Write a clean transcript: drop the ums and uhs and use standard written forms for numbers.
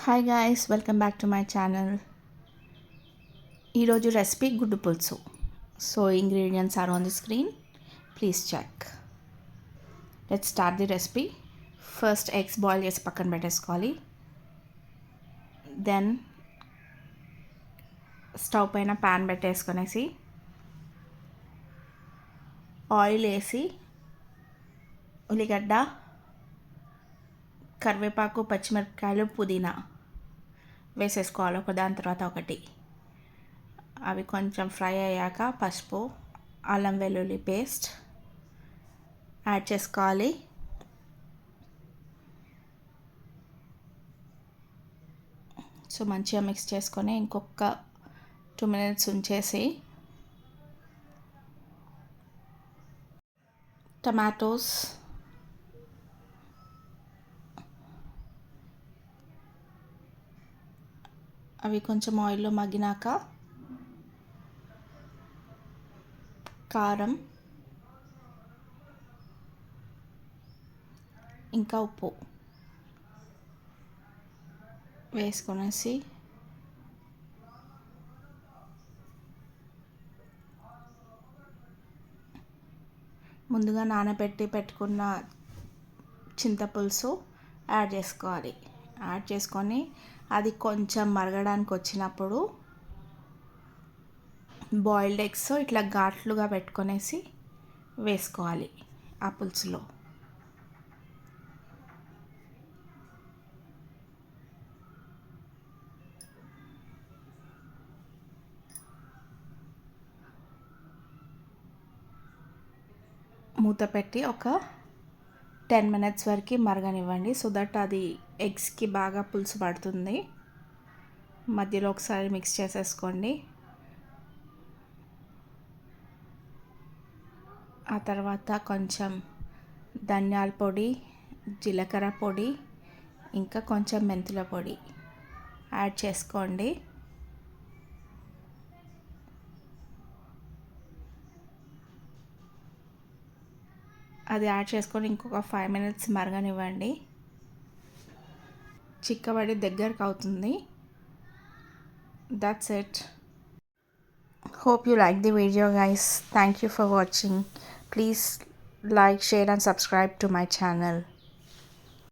Hi guys, welcome back to my channel. ఈరోజు recipe గుడ్డు పులుసు. So ingredients are on the screen, please check. Let's start the recipe. First eggs boil చేసి పక్కన పెట్టేసుకోవాలి. Then stove పైన pan పెట్టేసుకొనేసి oil వేసి ఉల్లిగడ్డ, కరివేపాకు, పచ్చిమిరపకాయలు, పుదీనా వేసేసుకోవాలి ఒకదాని తర్వాత ఒకటి. అవి కొంచెం ఫ్రై అయ్యాక పసుపు, అల్లం వెల్లుల్లి పేస్ట్ యాడ్ చేసుకోవాలి. సో మంచిగా మిక్స్ చేసుకొని ఇంకొక 2 minutes ఉంచేసి టమాటోస్, అవి కొంచెం ఆయిల్లో మగ్గినాక కారం, ఇంకా ఉప్పు వేసుకొనేసి ముందుగా నానబెట్టి పెట్టుకున్న చింతపులుసు యాడ్ చేసుకోవాలి. యాడ్ చేసుకొని అది కొంచెం మరగడానికి వచ్చినప్పుడు బాయిల్డ్ ఎగ్స్ ఇట్లా ఘాట్లుగా పెట్టుకొనేసి వేసుకోవాలి ఆ పులుసులో. మూత పెట్టి ఒక 10 minutes వరకు మరగనివ్వండి. సో దట్ అది ఎగ్స్కి బాగా పులుసు పడుతుంది. మధ్యలో ఒకసారి మిక్స్ చేసేసుకోండి. ఆ తర్వాత కొంచెం ధనియాల పొడి, జీలకర్ర పొడి, ఇంకా కొంచెం మెంతుల పొడి యాడ్ చేసుకోండి. అది యాడ్ చేసుకొని ఇంకొక 5 minutes మరగనివ్వండి. చిక్కబడి దగ్గరకు అవుతుంది. That's it. Hope you like the video, guys. Thank you for watching. Please like, share and subscribe to my channel.